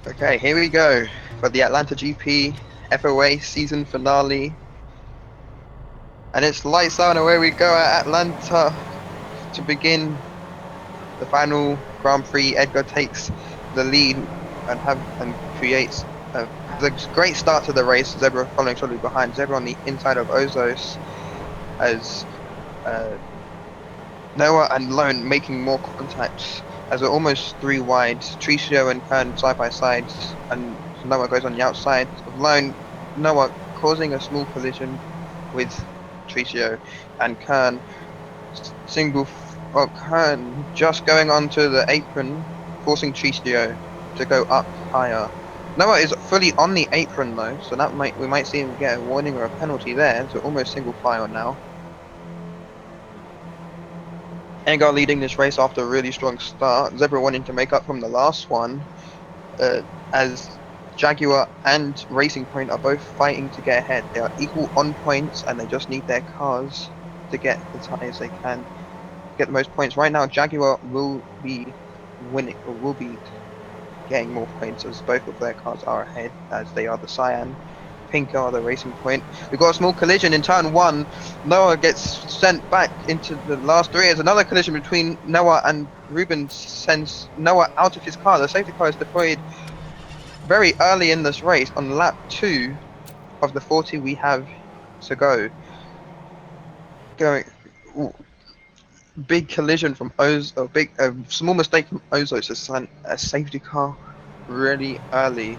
Okay, here we go for the Atlanta GP FOA season finale. And it's lights out and away we go at Atlanta to begin the final Grand Prix. Edgar takes the lead and creates has a great start to the race. Zebra following shortly behind. Zebra on the inside of Ozos as uh, Noah and Lone making more contacts as we're almost three wide. Tricio and Kern side by side, and Noah goes on the outside of Lone. Noah causing a small collision with Tricio and Kern. Kern just going onto the apron, forcing Tricio to go up higher. Noah is fully on the apron though, so we might see him get a warning or a penalty there. So almost single file now. Edgar leading this race after a really strong start. Zebra wanting to make up from the last one, as Jaguar and Racing Point are both fighting to get ahead. They are equal on points, and they just need their cars to get as high as they can, get the most points. Right now, Jaguar will be winning, or will be getting more points as both of their cars are ahead, as they are the Cyan. Pink are the Racing Point. We've got a small collision in turn one. Noah gets sent back into the last three. There's another collision between Noah and Ruben, sends Noah out of his car. The safety car is deployed very early in this race on lap 2 of the 40 we have to go. Ooh, big collision from small mistake from Ozo to send a safety car really early.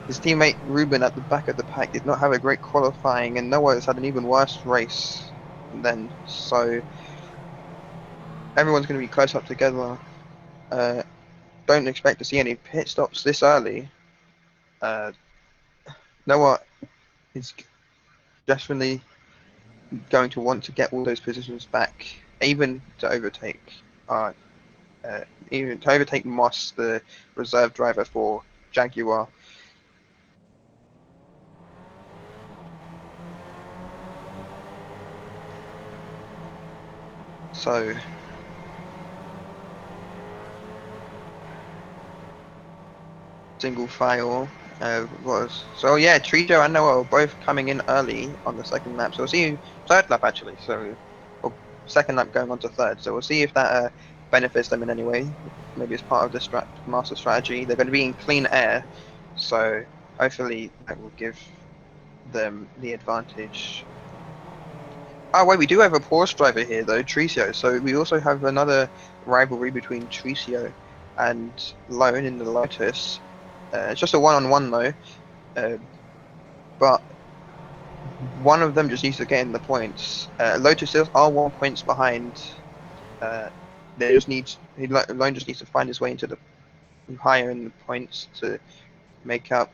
His teammate Ruben at the back of the pack did not have a great qualifying, and Noah has had an even worse race then. So everyone's going to be close up together. Don't expect to see any pit stops this early. Noah is definitely going to want to get all those positions back, even to overtake uh, Moss, the reserve driver for Jaguar. So single file Trijo and Noah are both coming in early on the second lap. So we'll see third lap actually. Or second lap going on to third. So we'll see if that benefits them in any way. Maybe it's part of the master strategy. They're going to be in clean air, so hopefully that will give them the advantage. Oh wait, we do have a Porsche driver here though, Tricio. So we also have another rivalry between Tricio and Lone in the Lotus. It's just a one-on-one though, but one of them just needs to get in the points. Lotus are 1 point behind. They just Lone just needs to find his way into the higher in the points to make up.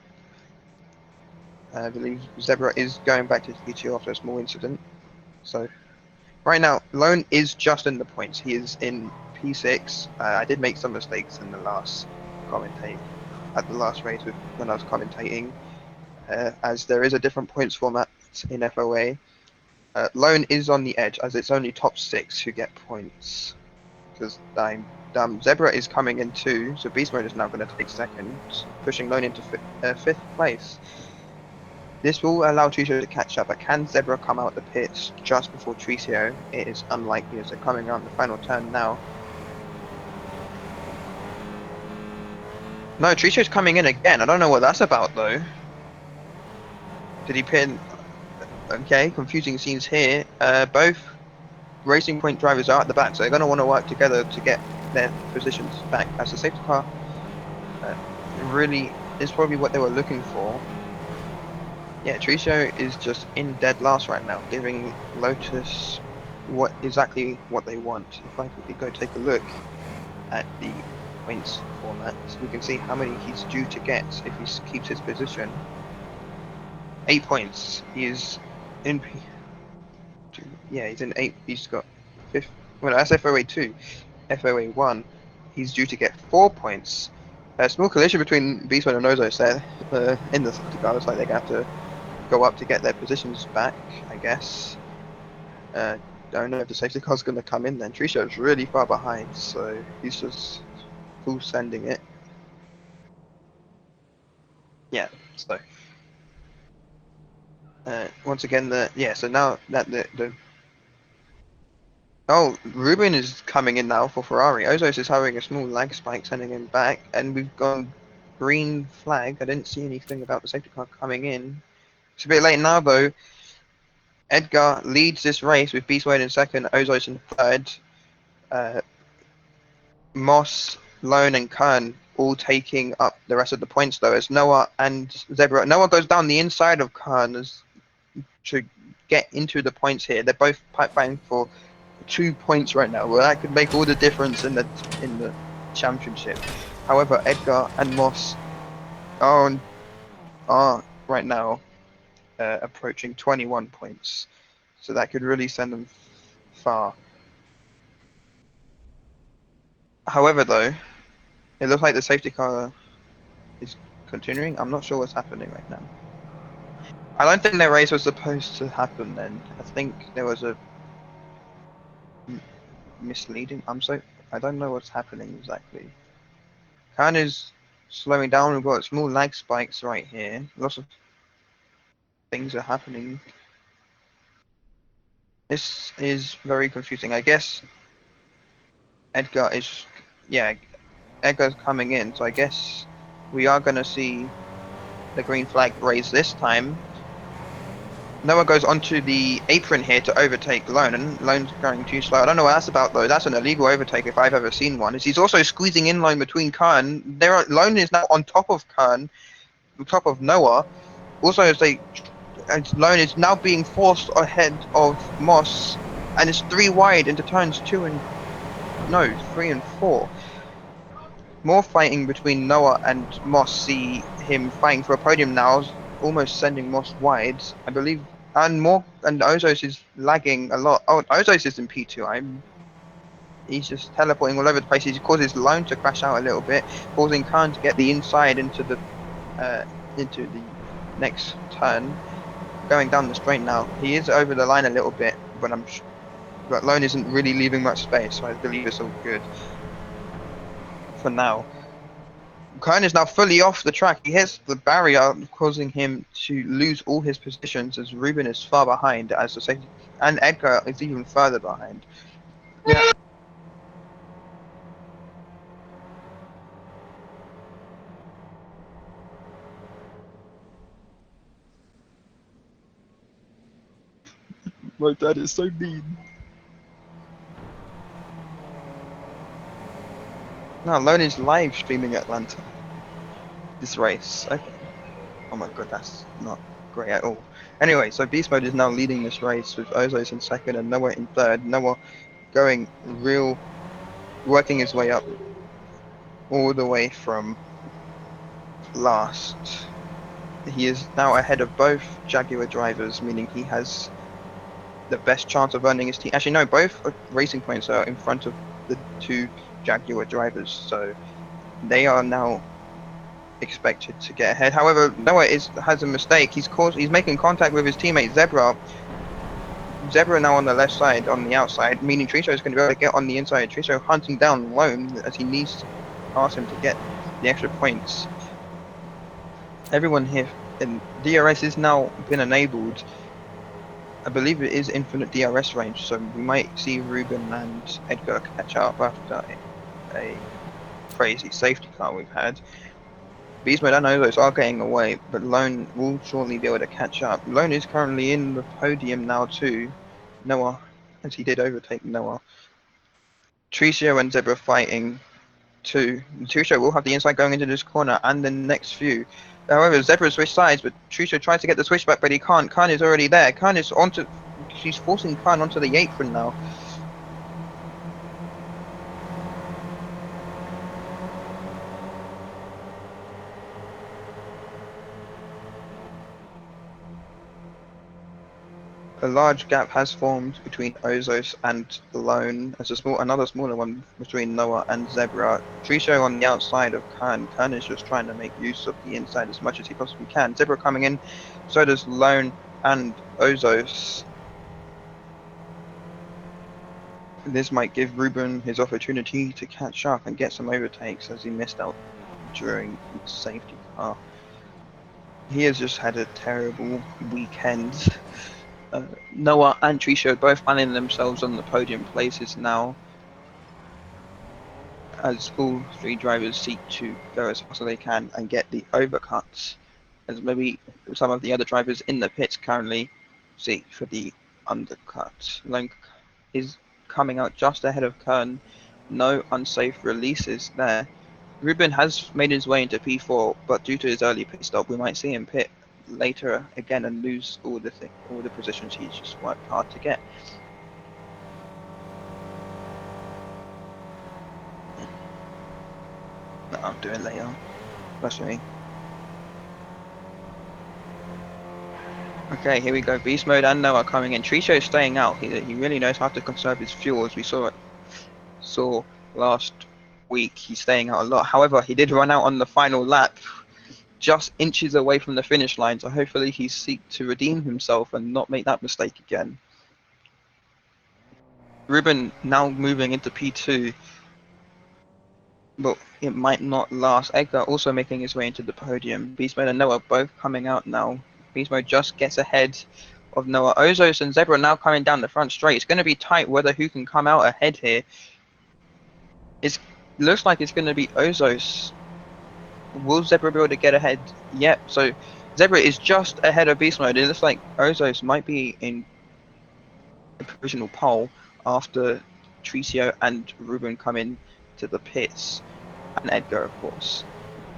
I believe Zebra is going back to GT after a small incident. So right now, Lone is just in the points. He is in P6. I did make some mistakes in the last race when I was commentating, as there is a different points format in FOA. Lone is on the edge, as it's only top 6 who get points. Because Zebra is coming in 2, so Beast Mode is now going to take second, pushing Lone into 5th place. This will allow Tricio to catch up, but can Zebra come out the pits just before Tricio? It is unlikely, as they're coming around the final turn now. No, Tricio's coming in again. I don't know what that's about though. Did he pin? Okay, confusing scenes here. Both Racing Point drivers are at the back, so they're going to want to work together to get their positions back. As the safety car really is probably what they were looking for. Yeah, Tricio is just in dead last right now, giving Lotus exactly what they want. If I quickly go take a look at the points format, we can see how many he's due to get if he keeps his position. 8 points. He is in. He's in 8. He's got 5th. Well, that's FOA 2. FOA 1. He's due to get 4 points. A small collision between Beastman and Ozos there in the safety car. Looks like they're going to have to go up to get their positions back, I guess. Don't know if the safety car's going to come in then. Tricio's really far behind, so he's just full sending it. Yeah, so once again, so now that the oh, Ruben is coming in now for Ferrari. Ozos is having a small lag spike, sending him back, and we've gone green flag. I didn't see anything about the safety car coming in. It's a bit late now though. Edgar leads this race with Beastwade in second, Ozos in third. Uh, Moss, Lone, and Kern all taking up the rest of the points though, as Noah and Zebra. Noah goes down the inside of Kern to get into the points here. They're both fighting for 2 points right now. Well, that could make all the difference in the championship. However, Edgar and Moss are right now approaching 21 points, so that could really send them far. However, though, it looks like the safety car is continuing. I'm not sure what's happening right now. I don't think their race was supposed to happen then. I think there was a misleading. I don't know what's happening exactly. Khan is slowing down. We've got small lag spikes right here. Lots of things are happening. This is very confusing. I guess Edgar is, yeah, Edgar's coming in. So I guess we are going to see the green flag raised this time. Noah goes onto the apron here to overtake Lone, and Lone's going too slow. I don't know what that's about though. That's an illegal overtake if I've ever seen one. He's also squeezing in line between Kern. Lone is now on top of Kern, on top of Noah. Also, as Lone is now being forced ahead of Moss, and it's 3 wide into turns 3 and 4. More fighting between Noah and Moss. See him fighting for a podium now, almost sending Moss wide, I believe. And Ozos is lagging a lot. Oh, Ozos is in P2. He's just teleporting all over the place. He causes Lone to crash out a little bit, causing Khan to get the inside into the next turn. Going down the straight now. He is over the line a little bit, but Lone isn't really leaving much space, so I believe it's all good for now. Kern is now fully off the track. He hits the barrier, causing him to lose all his positions as Ruben is far behind as the safety, and Edgar is even further behind. Yeah. My dad is so mean. No, Lone is live streaming Atlanta. This race. Okay. Oh my god, that's not great at all. Anyway, so Beast Mode is now leading this race with Ozos in second and Noah in third. Noah working his way up all the way from last. He is now ahead of both Jaguar drivers, meaning he has the best chance of earning his team. Actually, no, both racing points are in front of the 2 Jaguar drivers, so they are now expected to get ahead. However, Noah has a mistake. He's making contact with his teammate Zebra. Zebra now on the left side, on the outside, meaning Triso is going to be able to get on the inside. Triso hunting down Lone as he needs to pass him to get the extra points. Everyone here in DRS has now been enabled. I believe it is infinite DRS range, so we might see Ruben and Edgar catch up after a crazy safety car we've had. Beast Mode and Ozos are getting away, but Lone will shortly be able to catch up. Lone is currently in the podium now too. Noah, as he did overtake Noah. Tricio and Zebra fighting too. Tricio will have the inside going into this corner and the next few. However, Zebra switched sides, but Tricio tries to get the switchback, but he can't. Khan is already there. She's forcing Khan onto the apron now. A large gap has formed between Ozos and Lone, as another smaller one between Noah and Zebra. Tricio on the outside of Khan. Khan is just trying to make use of the inside as much as he possibly can. Zebra coming in, so does Lone and Ozos. This might give Ruben his opportunity to catch up and get some overtakes as he missed out during the safety car. He has just had a terrible weekend. Noah and Tricio both finding themselves on the podium places now, as all three drivers seek to go as fast as they can and get the overcuts, as maybe some of the other drivers in the pits currently seek for the undercut. Lone is coming out just ahead of Kern. No unsafe releases there. Ruben has made his way into P4, but due to his early pit stop, we might see him pit later again and lose all the positions he's just worked hard to get. No, I'll do it later. That's me. Okay, here we go. Beast mode and Noah coming in. Tricio is staying out. He really knows how to conserve his fuel, as we saw last week. He's staying out a lot. However, he did run out on the final lap, just inches away from the finish line. So hopefully he seeks to redeem himself and not make that mistake again. Ruben now moving into P2, but it might not last. Edgar also making his way into the podium. Beast mode and Noah both coming out now. Beast mode just gets ahead of Noah. Ozos and Zebra now coming down the front straight. It's going to be tight whether who can come out ahead here. It looks like it's going to be Ozos. Will Zebra be able to get ahead? Yep, so Zebra is just ahead of Beast mode. It looks like Ozos might be in a provisional pole after Tricio and Ruben come in to the pits, and Edgar, of course.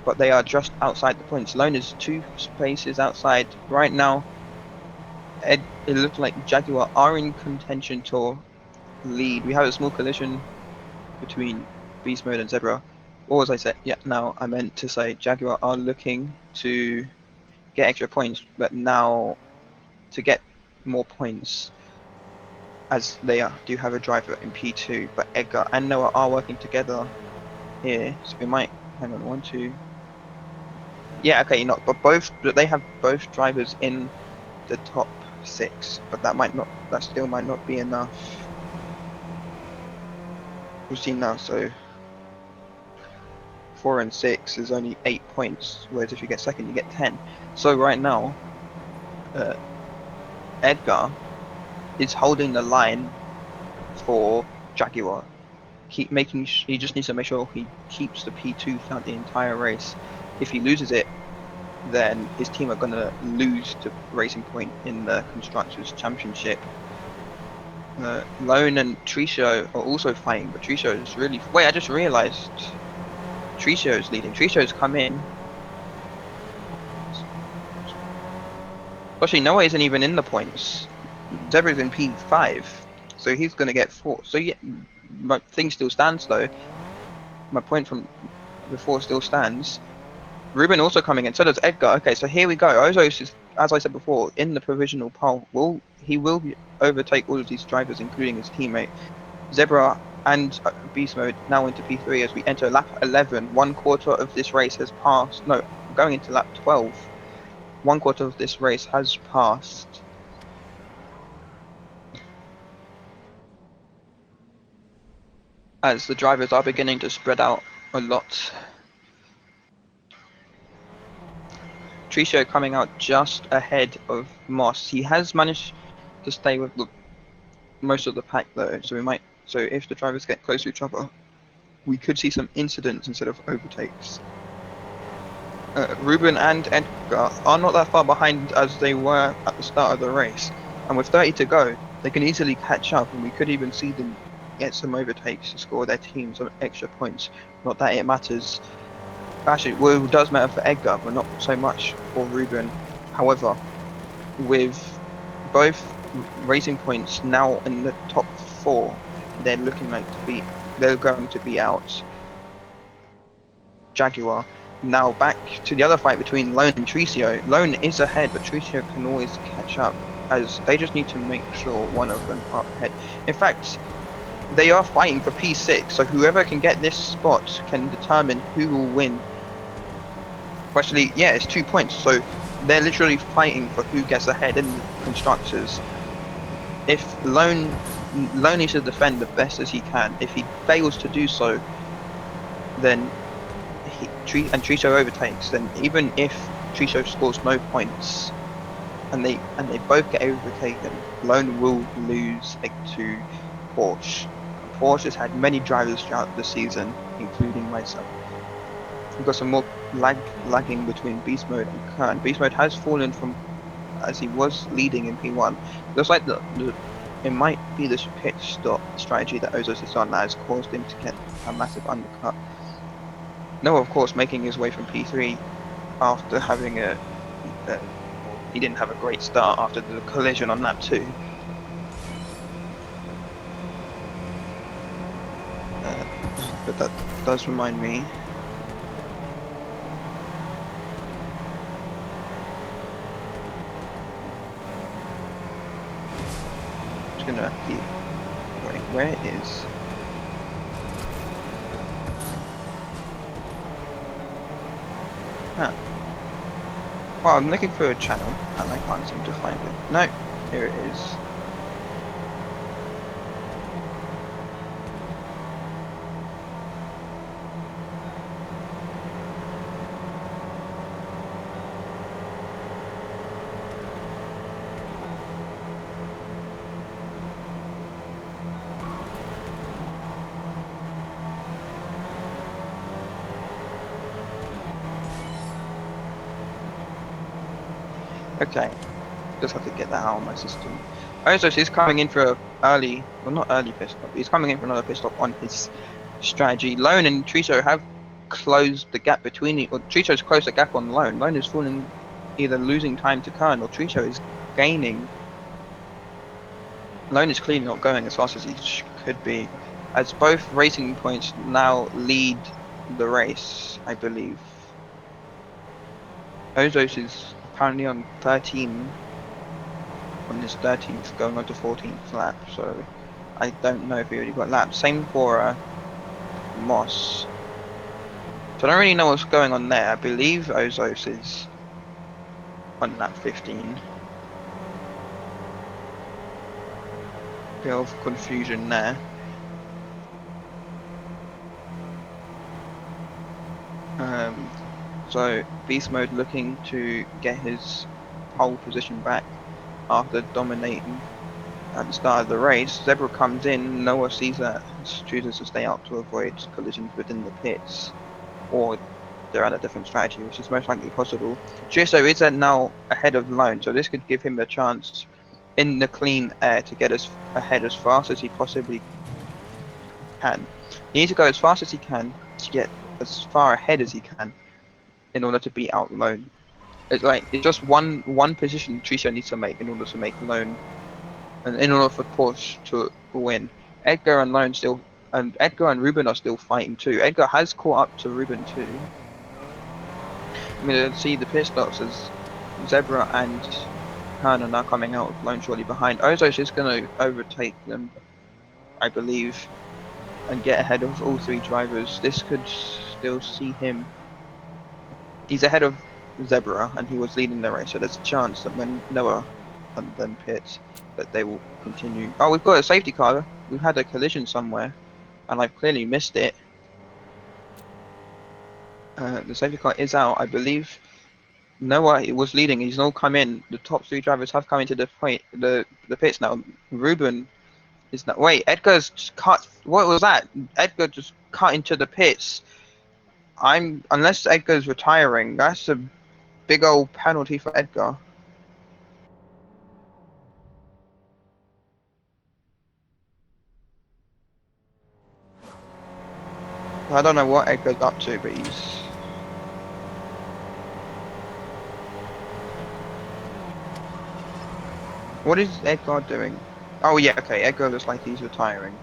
But they are just outside the points. Lone is 2 spaces outside. Right now, it looks like Jaguar are in contention to lead. We have a small collision between Beast Mode and Zebra. Or as I said, yeah, now I meant to say Jaguar are looking to get extra points, but now to get more points, as they do have a driver in P2, but Edgar and Noah are working together here, so we might hang on 1, 2. Yeah, okay, not, but they have both drivers in the top 6, but that still might not be enough. We've seen now, so 4 and 6 is only 8 points, whereas if you get second, you get 10. So right now, Edgar is holding the line for Jaguar. He just needs to make sure he keeps the P2 throughout the entire race. If he loses it, then his team are gonna lose to Racing Point in the Constructors' Championship. Lone and Tricio are also fighting, but Tricio is really... Wait, I just realised Tricio is leading. Tricio's come in. Actually, Noah isn't even in the points. Zebra's in P5, so he's gonna get 4. So yeah, my thing still stands though. My point from before still stands. Ruben also coming in, so does Edgar. Okay, so here we go. Ozos is, as I said before, in the provisional pole. He will overtake all of these drivers, including his teammate. Zebra and Beast Mode now into P3 as we enter lap 11. 1/4 of this race has passed. No, going into lap 12. 1/4 of this race has passed. As the drivers are beginning to spread out a lot. Tricio coming out just ahead of Moss. He has managed to stay with most of the pack though, so if the drivers get close to each other, we could see some incidents instead of overtakes. Ruben and Edgar are not that far behind as they were at the start of the race, and with 30 to go, they can easily catch up, and we could even see them get some overtakes to score their team some extra points. Not that it matters. Actually, well, it does matter for Edgar, but not so much for Ruben. However, with both Racing Points now in the top 4, they're going to be out Jaguar. Now back to the other fight between Lone and Tricio. Lone is ahead, but Tricio can always catch up, as they just need to make sure one of them are ahead. In fact, they are fighting for P6, so whoever can get this spot can determine who will win. Actually, yeah, it's 2 points, so they're literally fighting for who gets ahead in the Constructors. If Lone needs to defend the best as he can. If he fails to do so, then Tricio overtakes. Then even if Triso scores no points, and they both get overtaken, Lone will lose to Porsche. Porsche has had many drivers throughout the season, including myself. We've got some more lagging between Beast Mode and Kern. Beast Mode has fallen from as he was leading in P1. Looks like it might be this pit stop strategy that Ozos is on that has caused him to get a massive undercut. Noah, of course, making his way from P3 after having he didn't have a great start after the collision on lap 2. But that does remind me. I'm just gonna keep. Wait, where is? Huh. Well, I'm looking for a channel and I can't seem to find it. No, here it is. Okay, just have to get that out of my system. Also, he's coming in for not early pit stop. He's coming in for another pit stop on his strategy. Lone and Triso have closed the gap between it, or Triso's closed the gap on Lone. Lone is falling, either losing time to Kern, or Triso is gaining. Lone is clearly not going as fast as he could be, as both racing points now lead the race, I believe. Ozos is apparently on 13 on his 13th, going on to 14th lap, so I don't know if he already got lapped. Same for Moss. So I don't really know what's going on there. I believe Ozos is on lap 15. Bit of confusion there. So Beast Mode looking to get his pole position back after dominating at the start of the race. Zebra comes in, Noah sees that, chooses to stay out to avoid collisions within the pits, or they're at a different strategy, which is most likely possible. Giusto is now ahead of Lone, so this could give him a chance in the clean air to get us ahead as fast as he possibly can. He needs to go as fast as he can to get as far ahead as he can in order to beat out Lone. It's just one position Triso needs to make in order to make Lone, and in order for Porsche to win. Edgar and Lone still, and Edgar and Ruben are still fighting too. Edgar has caught up to Ruben too. I'm gonna see the pit stops as Zebra and Khan are now coming out with Lone shortly behind. Ozos is gonna overtake them, I believe, and get ahead of all three drivers. This could still see him. He's ahead of Zebra, and he was leading the race, so there's a chance that when Noah and then pits, that they will continue. Oh, we've got a safety car. We've had a collision somewhere, and I've clearly missed it. The safety car is out, I believe. Noah was leading. He's all come in. The top three drivers have come into the pits now. Ruben is not. Wait, Edgar's just cut. What was that? Edgar just cut into the pits. Unless Edgar's retiring, that's a big old penalty for Edgar. I don't know what Edgar's up to, but he's. What is Edgar doing? Oh yeah, okay. Edgar looks like he's retiring.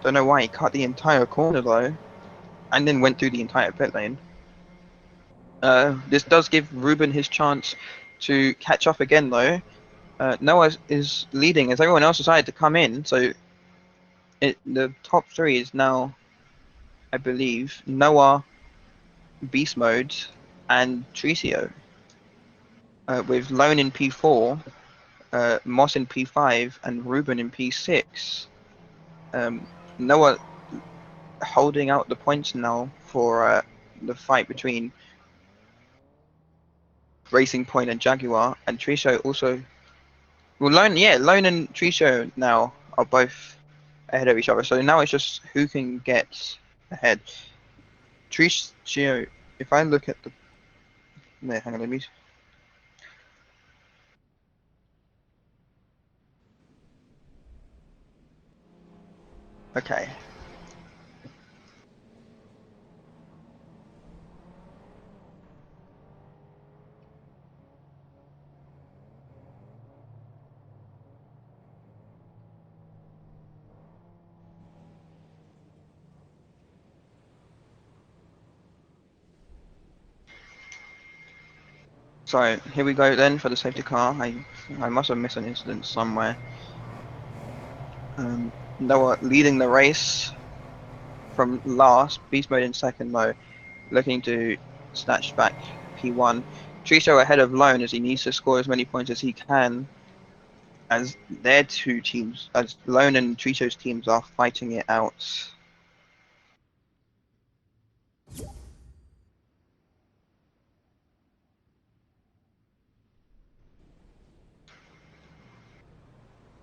Don't know why he cut the entire corner though, and then went through the entire pit lane. This does give Ruben his chance to catch up again though. Noah is leading as everyone else decided to come in, so the top three is now, I believe, Noah, Beast Mode, and Tricio. With Lone in P4, Moss in P5, and Ruben in P6. Noah holding out the points now for the fight between Racing Point and Jaguar, and Trisho also. Well, Lone and Trisho now are both ahead of each other. So now it's just who can get ahead. Trisho, if I look at the. No, hang on, let me. Okay. So here we go then for the safety car. I must have missed an incident somewhere. Noah leading the race from last, beast mode in second though, looking to snatch back P1. Triso ahead of Lone as he needs to score as many points as he can, as their two teams, as Lone and Triso's teams are fighting it out.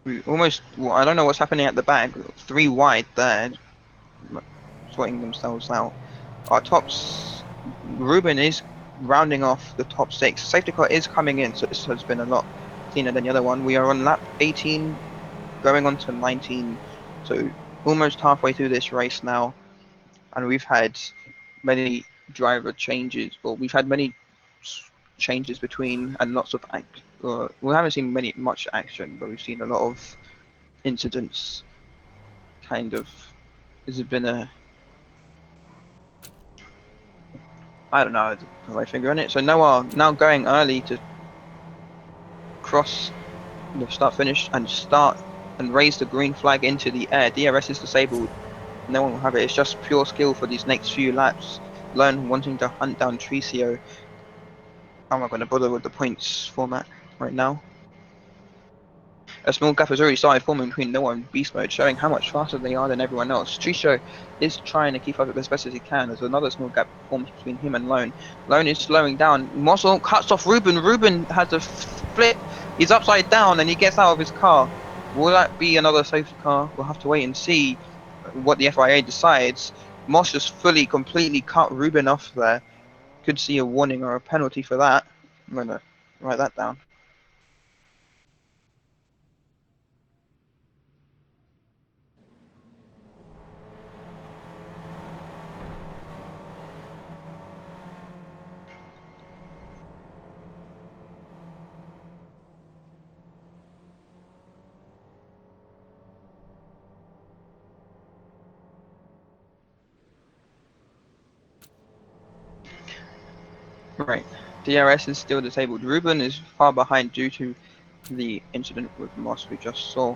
We almost, well, I don't know what's happening at the back. 3 wide there, sorting themselves out. Our tops, Ruben is rounding off the top 6. Safety car is coming in, so this has been a lot cleaner than the other one. We are on lap 18, going on to 19, so almost halfway through this race now, and we've had many driver changes, or we've had many changes between, and lots of we haven't seen much action, but we've seen a lot of incidents. Kind of, has it been a? I don't know, put my finger on it. So Noah now going early to cross the start finish and start and raise the green flag into the air. DRS is disabled. No one will have it. It's just pure skill for these next few laps. Lone wanting to hunt down Tricio. I'm not going to bother with the points format right now. A small gap has already started forming between Noah and Beast Mode, showing how much faster they are than everyone else. Tricio is trying to keep up as best as he can, as another small gap forms between him and Lone. Lone is slowing down. Mossel cuts off Ruben. Ruben has a flip. He's upside down and he gets out of his car. Will that be another safety car? We'll have to wait and see what the FIA decides. Moss just completely cut Ruben off there. Could see a warning or a penalty for that. I'm going to write that down. Right. DRS is still disabled. Ruben is far behind due to the incident with Moss we just saw.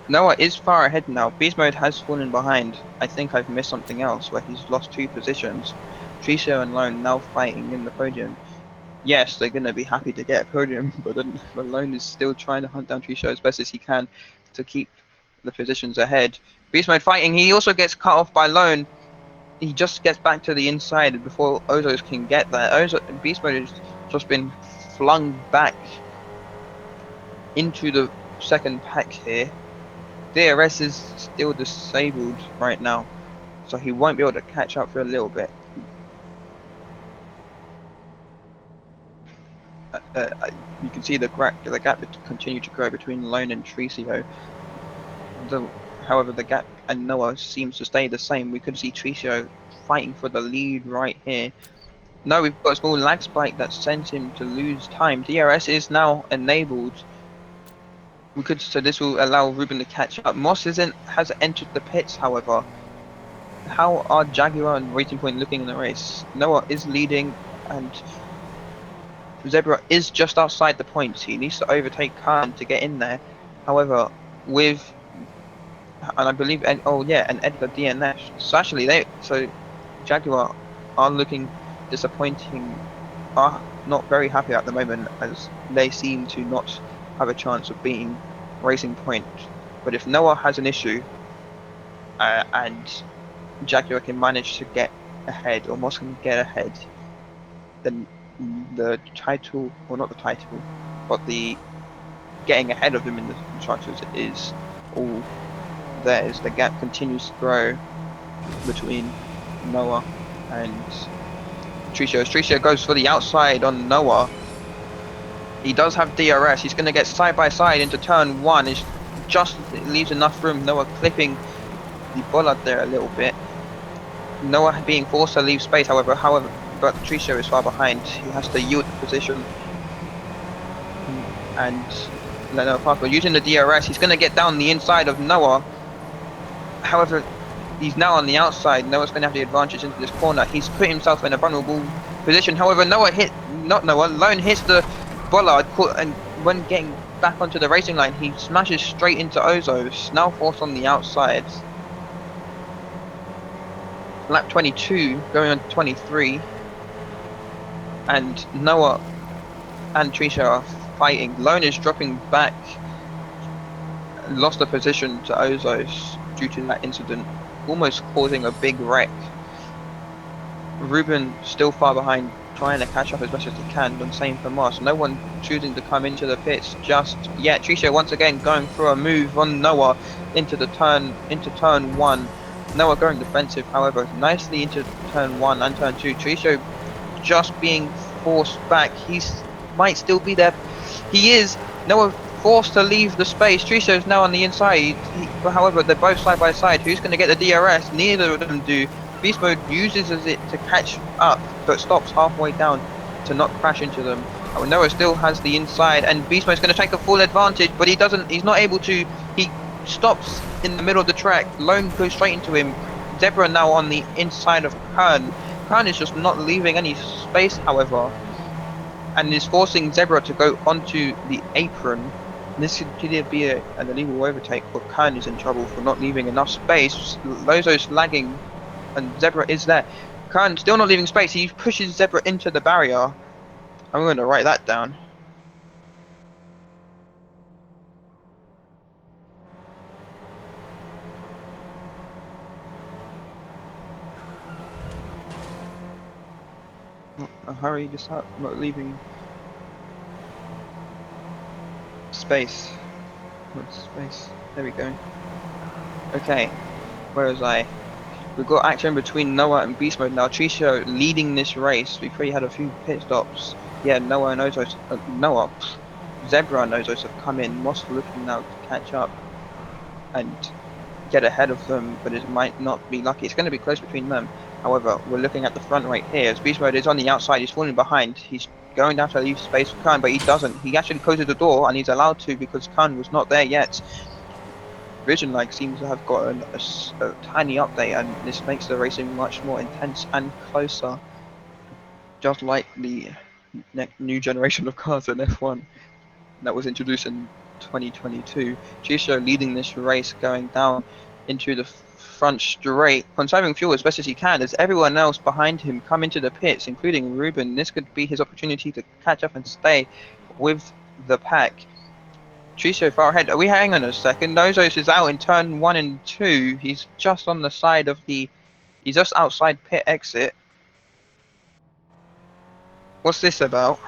Noah is far ahead now. Beast Mode has fallen behind. I think I've missed something else where he's lost 2 positions. Tricio and Lone now fighting in the podium. Yes, they're going to be happy to get a podium, but Lone is still trying to hunt down Tricio as best as he can to keep the positions ahead. Beast Mode fighting. He also gets cut off by Lone. He just gets back to the inside before Ozos can get there. Beast Mode has just been flung back into the second pack here. DRS is still disabled right now, so he won't be able to catch up for a little bit. You can see the gap continue to grow between Lone and Tricio. However, the gap and Noah seems to stay the same. We could see Tricio fighting for the lead right here. No, we've got a small lag spike that sent him to lose time. DRS is now enabled. So this will allow Ruben to catch up. Moss has entered the pits, however. How are Jaguar and Racing Point looking in the race? Noah is leading, and Zebra is just outside the points. He needs to overtake Khan to get in there. However, and I believe, and Edgar DNF. So actually, Jaguar are looking disappointing, are not very happy at the moment, as they seem to not have a chance of beating Racing Point. But if Noah has an issue, and Jaguar can manage to get ahead, or Moss can get ahead, then the title, or not the title, but the getting ahead of him in the constructors is all theirs. The gap continues to grow between Noah and Tricio. Tricio goes for the outside on Noah. He does have DRS. He's going to get side by side into turn one. It just leaves enough room. Noah clipping the bollard there a little bit. Noah being forced to leave space, however, but Tricio is far behind. He has to yield the position. And Noah Parker using the DRS, he's going to get down the inside of Noah. However, he's now on the outside. Noah's going to have the advantage into this corner. He's put himself in a vulnerable position. However, Lone hits the bollard, and when getting back onto the racing line, he smashes straight into Ozos, now forced on the outside. Lap 22, going on 23, and Noah and Tricia are fighting. Lone is dropping back, lost the position to Ozos due to that incident, almost causing a big wreck. Ruben still far behind, trying to catch up as much as he can, and same for Moss. No one choosing to come into the pits just yet. Tricia once again going for a move on Noah into turn one. Noah going defensive, however, nicely into turn one and turn two. Tricia just being forced back. He might still be there. He is. Noah forced to leave the space. Tricia is now on the inside. However, they're both side by side. Who's going to get the DRS? Neither of them do. Beast Mode uses it to catch up, but stops halfway down to not crash into them. Noah still has the inside, and Beast Mode is going to take a full advantage, but he doesn't. He's not able to. He stops in the middle of the track. Lone goes straight into him. Zebra now on the inside of Kern. Kern is just not leaving any space, however, and is forcing Zebra to go onto the apron. This could be an illegal overtake, but Kern is in trouble for not leaving enough space. Lozo's lagging, and Zebra is there. Kern still not leaving space. He pushes Zebra into the barrier. I'm going to write that down. Hurry, just not leaving space. Space. There we go. Okay, where was I? We've got action between Noah and Beast Mode now. Tricio leading this race. We've already had a few pit stops. Yeah, Noah and Ozos. Zebra and Ozos have come in. Moss looking now to catch up and get ahead of them, but it might not be lucky. It's going to be close between them. However, we're looking at the front right here. As Beast Mode is on the outside, he's falling behind. He's going down to leave space for Kern, but he doesn't. He actually closes the door, and he's allowed to because Kern was not there yet. Vision Like seems to have got a tiny update, and this makes the racing much more intense and closer. Just like the new generation of cars in F1 that was introduced in 2022. Tricio leading this race, going down into the front straight, conserving fuel as best as he can as everyone else behind him come into the pits, including Ruben. This could be his opportunity to catch up and stay with the pack. Tricio far ahead. Hang on a second. Ozos is out in turn 1 and 2. He's just on the side of he's just outside pit exit. What's this about?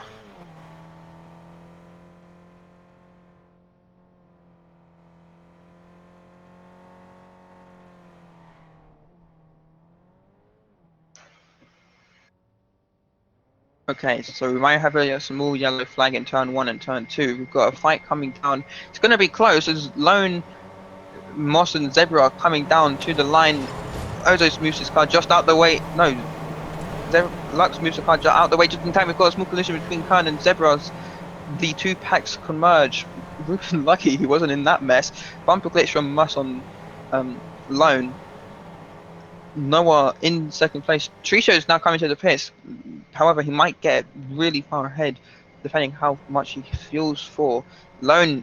Okay, so we might have a small yellow flag in turn 1 and turn 2. We've got a fight coming down. It's going to be close as Lone, Moss and Zebra are coming down to the line. Ozos moves his car just out the way. No, Lux moves the car just out the way just in time. We've got a small collision between Kern and Zebra's. The two packs converge. Ruben lucky he wasn't in that mess. Bumper glitch from Moss on Lone. Noah in second place. Tricio is now coming to the pits. However, he might get really far ahead, depending how much he fuels for. Lone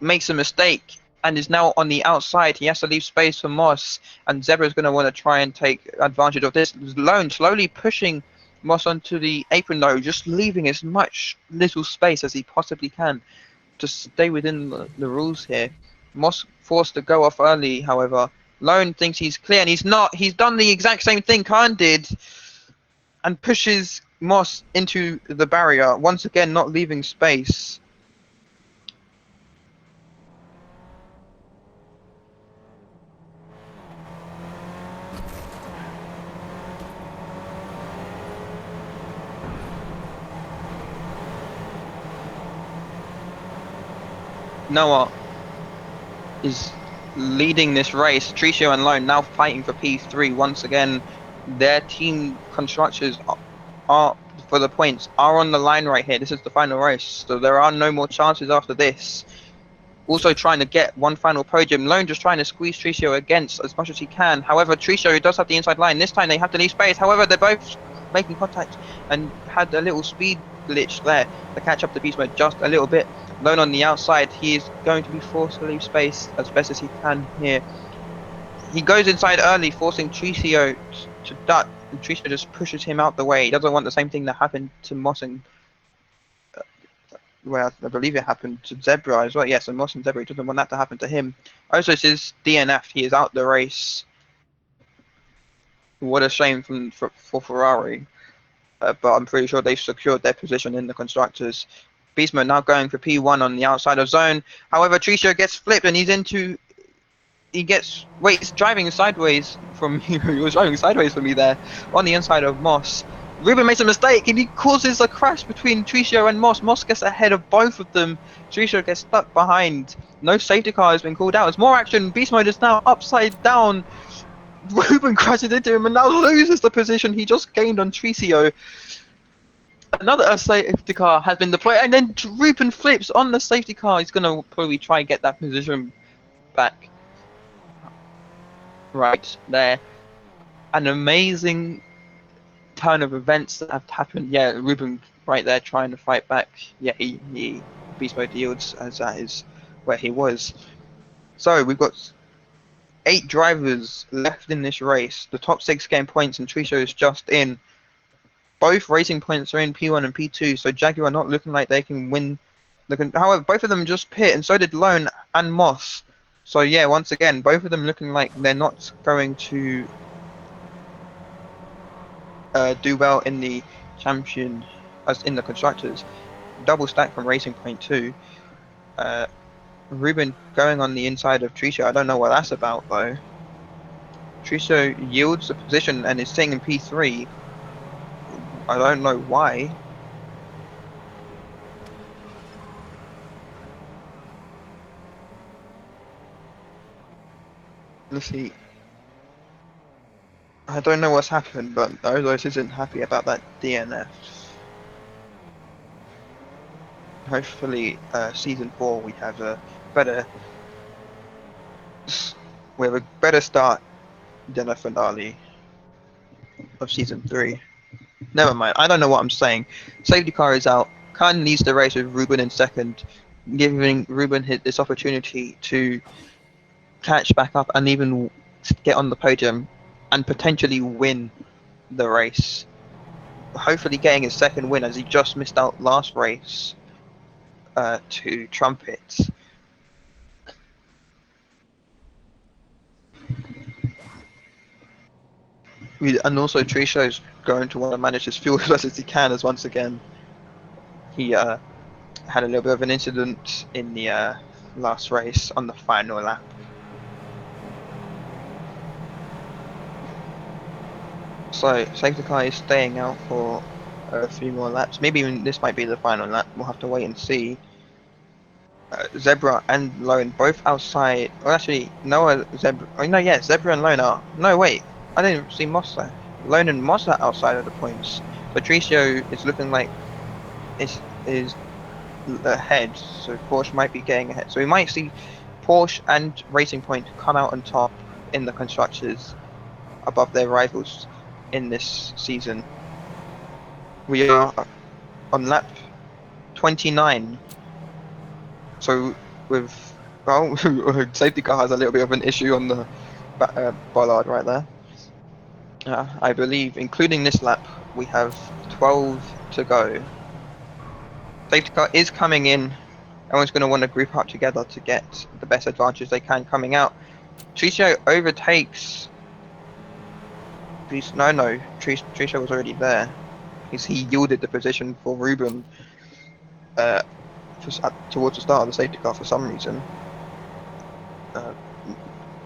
makes a mistake and is now on the outside. He has to leave space for Moss, and Zebra is going to want to try and take advantage of this. Lone slowly pushing Moss onto the apron, though, just leaving as much little space as he possibly can to stay within the rules here. Moss forced to go off early, however. Lone thinks he's clear, and he's not. He's done the exact same thing Khan did and pushes Moss into the barrier, once again not leaving space. Noah is leading this race. Tricio and Lone now fighting for P3 once again. Their team constructors are for the points are on the line right here. This is the final race, so there are no more chances after this. Also trying to get one final podium. Lone just trying to squeeze Tricio against as much as he can. However, Tricio does have the inside line. This time they have to leave space. However, they're both making contact and had a little speed glitch there to catch up to Beast Mode just a little bit. Lone on the outside. He is going to be forced to leave space as best as he can here. He goes inside early, forcing Tricio to duck, and Tricio just pushes him out the way. He doesn't want the same thing that happened to Moss and well, I believe it happened to Zebra as well. Yes, and Moss and Zebra, he doesn't want that to happen to him. Also, this is DNF. He is out the race. What a shame for Ferrari. But I'm pretty sure they've secured their position in the constructors. Beastman now going for P1 on the outside of zone. However, Tricio gets flipped and he's driving sideways from he was driving sideways for me there on the inside of Moss. Ruben makes a mistake and he causes a crash between Tricio and Moss. Moss gets ahead of both of them. Tricio gets stuck behind. No safety car has been called out. There's more action. Beast Mode is now upside down. Ruben crashes into him and now loses the position he just gained on Tricio. Another safety car has been deployed and then Ruben flips on the safety car. He's going to probably try and get that position back. Right there. An amazing turn of events that have happened. Yeah, Ruben right there trying to fight back. Yeah, he Beast Mode yields as that is where he was. So we've got 8 drivers left in this race. The top 6 gain points and Tricio is just in. Both racing points are in P1 and P2, so Jaguar not looking like they can win. However, both of them just pit, and so did Lone and Moss. So yeah, once again, both of them looking like they're not going to do well in the champion, as in the constructors. Double stack from Racing Point 2. Ruben going on the inside of Tricio. I don't know what that's about though. Tricio yields the position and is staying in P3. I don't know why. Let's see. I don't know what's happened, but Ozos isn't happy about that DNF. Hopefully, season 4 we have a better start than a finale of season 3. Never mind. I don't know what I'm saying. Safety car is out. Khan leads the race with Ruben in second, giving Ruben this opportunity to catch back up and even get on the podium and potentially win the race. Hopefully getting his second win as he just missed out last race to Trumpet. And also Tricio's going to want to manage his fuel as best as he can, as once again he had a little bit of an incident in the last race on the final lap. So safety car is staying out for a few more laps. Maybe even this might be the final lap. We'll have to wait and see. Zebra and Lone both outside. Well, actually, Noah, Zebra. Oh no, yeah, Zebra and Lone are. No, wait. I didn't see Moss there. Lone and Moss are outside of the points. Patricio is looking like is ahead, so Porsche might be getting ahead. So we might see Porsche and Racing Point come out on top in the constructors above their rivals in this season. We are on lap 29. So with safety car has a little bit of an issue on the bollard right there. I believe, including this lap, we have 12 to go. Safety car is coming in. Everyone's going to want to group up together to get the best advantage they can coming out. Tricio overtakes. No, Tricio was already there. is he yielded the position for Ruben towards the start of the safety car for some reason. Uh,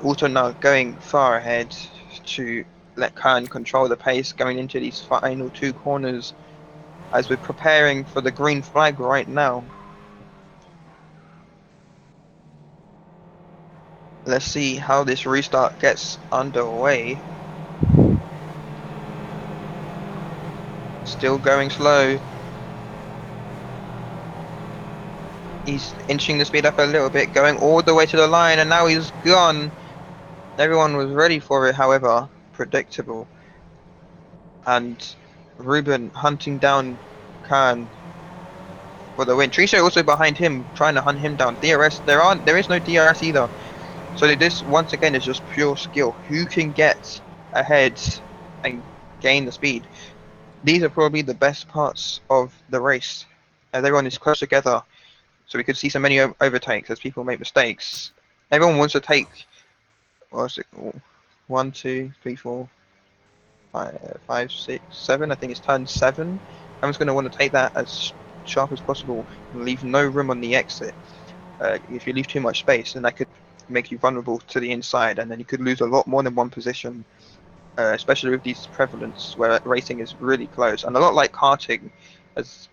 also now going far ahead to let Khan control the pace going into these final 2 corners as we're preparing for the green flag right now. Let's see how this restart gets underway. Still going slow. He's inching the speed up a little bit, going all the way to the line, and now he's gone. Everyone was ready for it, however, predictable. And Ruben hunting down Khan for the win. Tricia also behind him, trying to hunt him down. DRS, there is no DRS either. So this once again is just pure skill. Who can get ahead and gain the speed? These are probably the best parts of the race, as everyone is close together. So we could see so many overtakes as people make mistakes. Everyone wants to take, what was it? 1, 2, 3, 4, 5, 6, 7. I think it's turn 7. Everyone's going to want to take that as sharp as possible and leave no room on the exit. If you leave too much space, then that could make you vulnerable to the inside, and then you could lose a lot more than one position, especially with these prevalence where racing is really close. And a lot like karting, as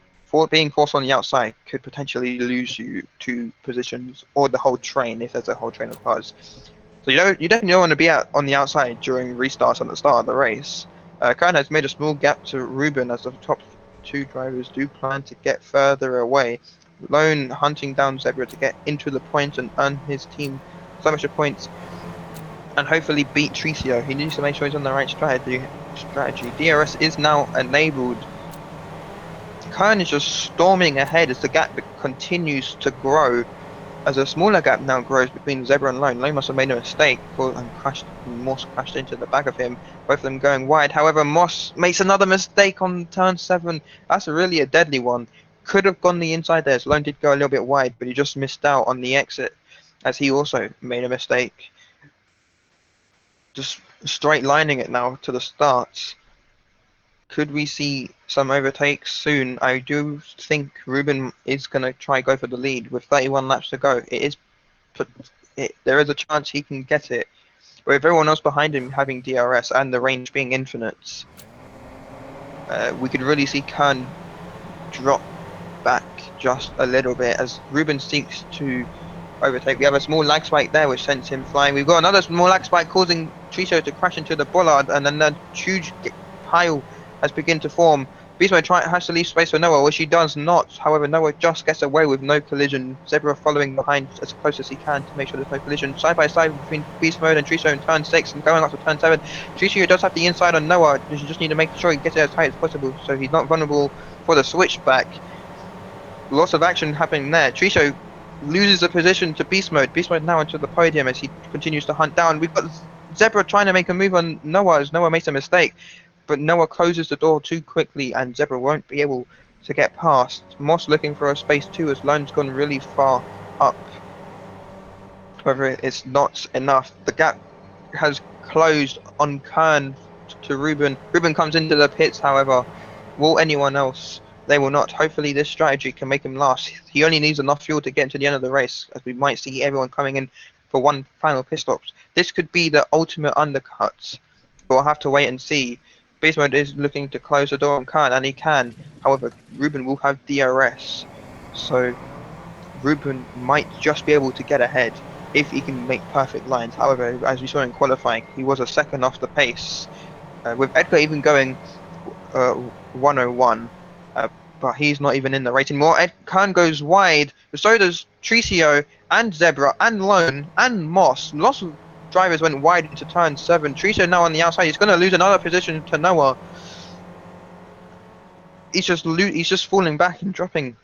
being forced on the outside could potentially lose you 2 positions or the whole train if there's a whole train of cars. So you definitely don't want to be out on the outside during restarts at the start of the race. Khan has made a small gap to Ruben as the top 2 drivers do plan to get further away. Lone hunting down Zebra to get into the points and earn his team some extra points and hopefully beat Tricio. He needs to make sure he's on the right strategy. DRS is now enabled. Khan is just storming ahead as the gap continues to grow. As a smaller gap now grows between Zebra and Lone. Lone must have made a mistake and Moss crashed into the back of him, both of them going wide. However, Moss makes another mistake on turn 7. That's really a deadly one. Could have gone the inside there, so Lone did go a little bit wide, but he just missed out on the exit as he also made a mistake. Just straight lining it now to the start. Could we see some overtakes soon? I do think Ruben is going to try go for the lead with 31 laps to go. There is a chance he can get it. But with everyone else behind him having DRS and the range being infinite, we could really see Khan drop back just a little bit as Ruben seeks to overtake. We have a small lag spike there which sends him flying. We've got another small lag spike causing Tricio to crash into the bollard, and then a huge pile has begun to form. Beast Mode has to leave space for Noah, which he does not. However, Noah just gets away with no collision. Zebra following behind as close as he can to make sure there's no collision. Side by side between Beast Mode and Tricio in turn 6 and going up to turn 7. Tricio does have the inside on Noah. You just need to make sure he gets it as tight as possible so he's not vulnerable for the switchback. Lots of action happening there. Tricio loses the position to Beast Mode. Beast Mode now into the podium as he continues to hunt down. We've got Zebra trying to make a move on Noah as Noah makes a mistake. But Noah closes the door too quickly and Zebra won't be able to get past. Moss looking for a space too as Lone's gone really far up. However, it's not enough. The gap has closed on Kern to Ruben. Ruben comes into the pits, however. Will anyone else? They will not. Hopefully this strategy can make him last. He only needs enough fuel to get to the end of the race, as we might see everyone coming in for one final pit stop. This could be the ultimate undercut. We'll have to wait and see. Beast Mode is looking to close the door on Khan, and he can. However, Ruben will have DRS, so Ruben might just be able to get ahead if he can make perfect lines. However, as we saw in qualifying, he was a second off the pace, with Edgar even going 101, but he's not even in the race anymore. Khan goes wide, so does Tricio and Zebra and Lone and Moss. Lots of drivers went wide into turn 7. Tricio now on the outside. He's going to lose another position to Noah. He's just falling back and dropping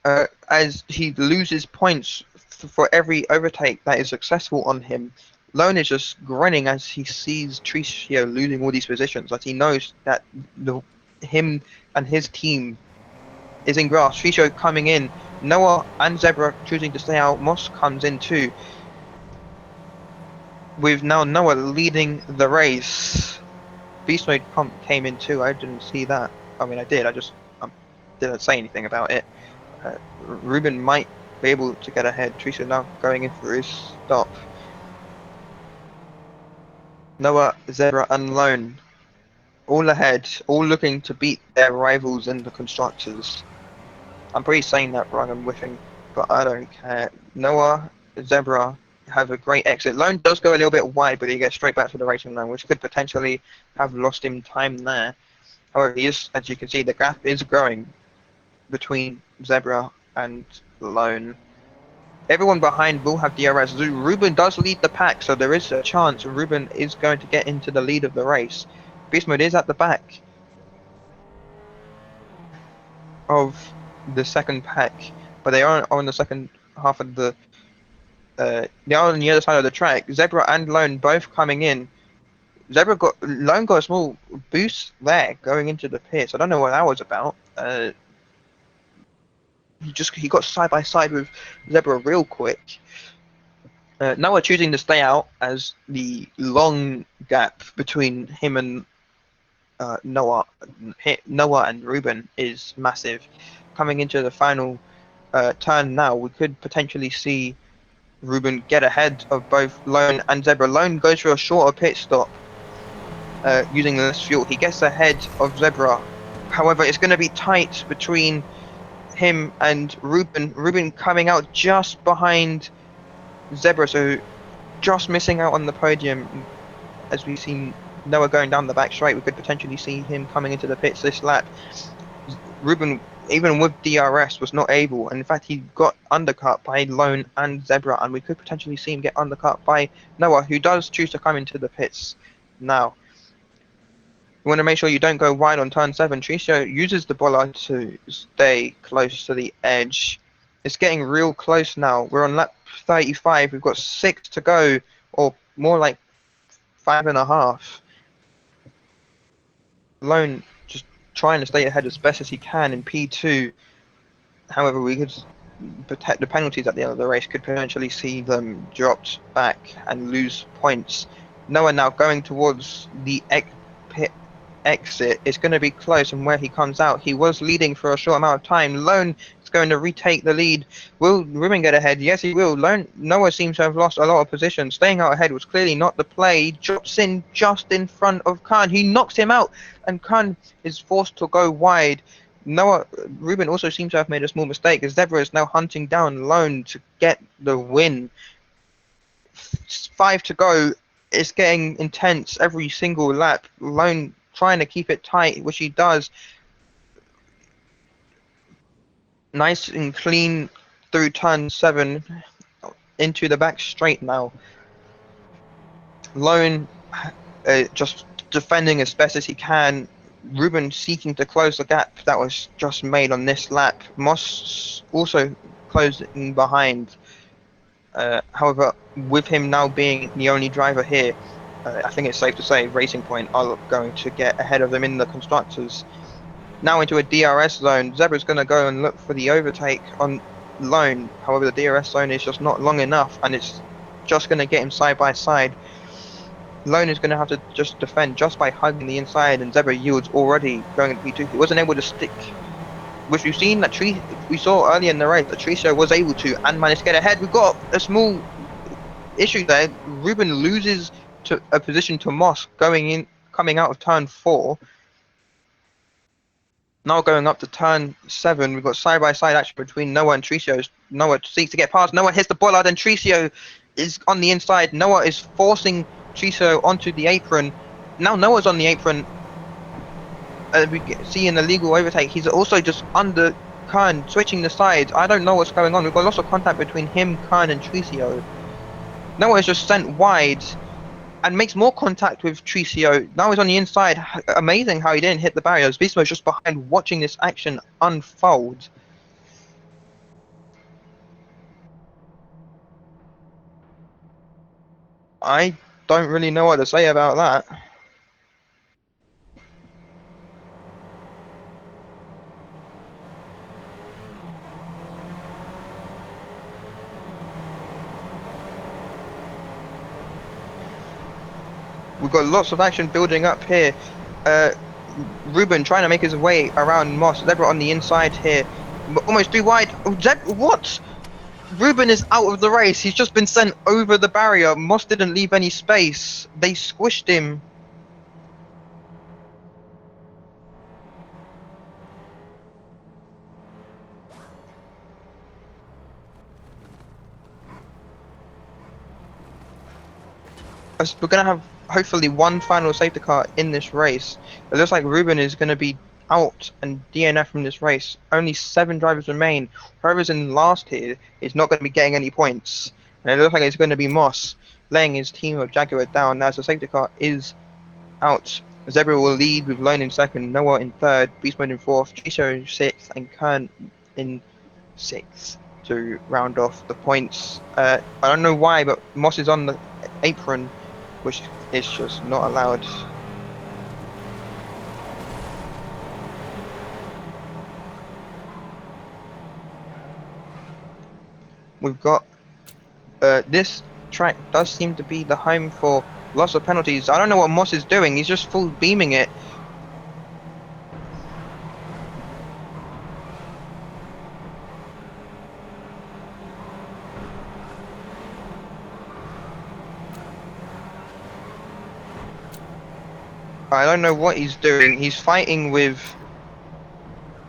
as he loses points for every overtake that is successful on him. Lone is just grinning as he sees Tricio losing all these positions, as he knows that him and his team is in grass. Tricio coming in. Noah and Zebra choosing to stay out. Moss comes in too. With now Noah leading the race. Beast Mode came in too. I didn't see that. I mean, I did. I just didn't say anything about it. Ruben might be able to get ahead. Tricio now going in for his stop. Noah, Zebra, and Lone all ahead, all looking to beat their rivals in the constructors. I'm pretty saying that wrong. I'm whiffing, but I don't care. Noah, Zebra have a great exit. Lone does go a little bit wide, but he gets straight back to the racing line, which could potentially have lost him time there. However, he is, as you can see, the gap is growing between Zebra and Lone. Everyone behind will have DRS. Ruben does lead the pack, so there is a chance Ruben is going to get into the lead of the race. Beast Mode is at the back of the second pack, but they are on the second half of the. They are on the other side of the track. Zebra and Lone both coming in. Lone got a small boost there going into the pits. I don't know what that was about. He got side by side with Zebra real quick. Noah choosing to stay out as the long gap between him and Noah and Ruben is massive. Coming into the final turn now, we could potentially see Ruben get ahead of both Lone and Zebra. Lone goes for a shorter pit stop using less fuel. He gets ahead of Zebra. However, it's going to be tight between him and Ruben. Ruben coming out just behind Zebra, so just missing out on the podium. As we've seen Noah going down the back straight, we could potentially see him coming into the pits this lap. Ruben, even with DRS, was not able, and in fact he got undercut by Lone and Zebra, and we could potentially see him get undercut by Noah, who does choose to come into the pits now. You want to make sure you don't go wide on turn 7. Tricio uses the bollard to stay close to the edge. It's getting real close now. We're on lap 35. We've got 6 to go, or more like 5.5. Lone just trying to stay ahead as best as he can in P2. However, we could protect the penalties at the end of the race, could potentially see them dropped back and lose points. Noah now going towards the pit exit. It's going to be close, and where he comes out, he was leading for a short amount of time. Lone is going to retake the lead. Will Ruben get ahead? Yes, he will. Noah seems to have lost a lot of position. Staying out ahead was clearly not the play. He drops in just in front of Khan. He knocks him out, and Khan is forced to go wide. Ruben also seems to have made a small mistake, as Zebra is now hunting down Lone to get the win. 5 to go. It's getting intense every single lap. Lone trying to keep it tight, which he does. Nice and clean through turn 7 into the back straight now. Lone just defending as best as he can. Ruben seeking to close the gap that was just made on this lap. Moss also closing behind. However, with him now being the only driver here, I think it's safe to say Racing Point are going to get ahead of them in the constructors. Now into a DRS zone. Zebra's going to go and look for the overtake on Lone. However, the DRS zone is just not long enough, and it's just going to get him side by side. Lone is going to have to just defend just by hugging the inside, and Zebra yields already going to P2. He wasn't able to stick. Which we've seen that we saw earlier in the race that Tricio was able to and managed to get ahead. We've got a small issue there. Ruben loses to a position to Moss coming out of turn 4. Now going up to turn 7, we've got side by side action between Noah and Tricio. Noah seeks to get past. Noah hits the bollard, and Tricio is on the inside. Noah is forcing Tricio onto the apron. Now Noah's on the apron. We see an illegal overtake. He's also just under Khan, switching the sides. I don't know what's going on. We've got lots of contact between him, Khan, and Tricio. Noah is just sent wide and makes more contact with Tricio. Now he's on the inside. Amazing how he didn't hit the barriers. Beastmo's just behind watching this action unfold. I don't really know what to say about that. We've got lots of action building up here. Uh, Ruben trying to make his way around Moss. Zebra on the inside here, almost too wide. Oh, what? Ruben is out of the race. He's just been sent over the barrier. Moss didn't leave any space. They squished him. We're gonna have hopefully one final safety car in this race. It looks like Ruben is gonna be out and DNF from this race. Only 7 drivers remain. Whoever's in last here is not going to be getting any points. And it looks like it's going to be Moss laying his team of Jaguar down as the safety car is out. Zebra will lead with Lone in second, Noah in third, Beast Mode in fourth, Chiso in sixth, and Kern in sixth to round off the points. I don't know why, but Moss is on the apron, which is just not allowed. We've got this track does seem to be the home for lots of penalties. I don't know what Moss is doing. He's just full beaming it. I don't know what he's doing. He's fighting with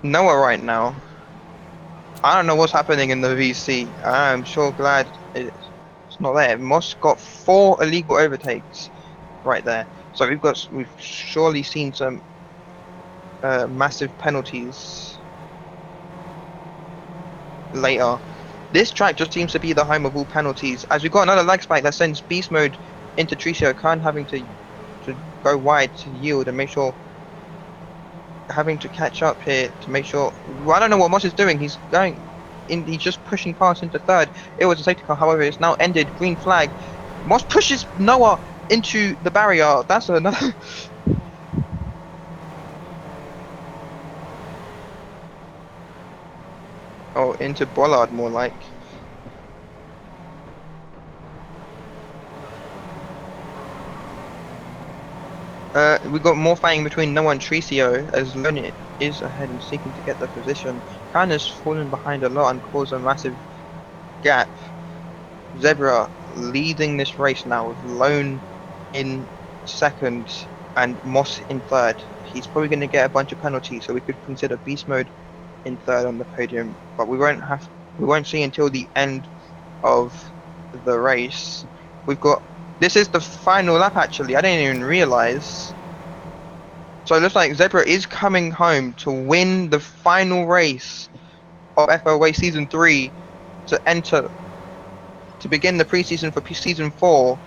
Noah right now. I don't know what's happening in the VC. I'm sure glad it's not there. Moss got 4 illegal overtakes right there. So we've surely seen some massive penalties later. This track just seems to be the home of all penalties. As we've got another lag spike that sends Beast Mode into Tricio, Khan having to go wide to yield and make sure, having to catch up here to make sure. Well, I don't know what Moss is doing. He's going in. He's just pushing past into third. It was a safety car. However, it's now ended. Green flag. Moss pushes Noah into the barrier. That's another. Oh, into Bollard more like. We've got more fighting between Noah and Tricio as Lone is ahead and seeking to get the position. Khan has fallen behind a lot and caused a massive gap. Zebra leading this race now with Lone in second and Moss in third. He's probably going to get a bunch of penalties, so we could consider Beast Mode in third on the podium, but we won't see until the end of the race. This is the final lap actually. I didn't even realize. So it looks like Zebra is coming home to win the final race of FOA Season 3 to begin the preseason for Season 4.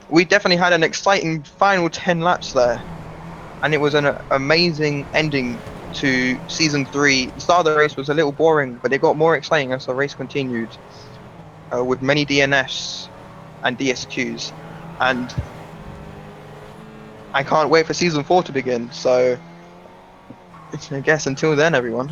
We definitely had an exciting final 10 laps there, and it was an amazing ending to Season 3. The start of the race was a little boring, but it got more exciting as the race continued, with many DNFs and DSQs, and I can't wait for Season 4 to begin, so I guess until then, everyone.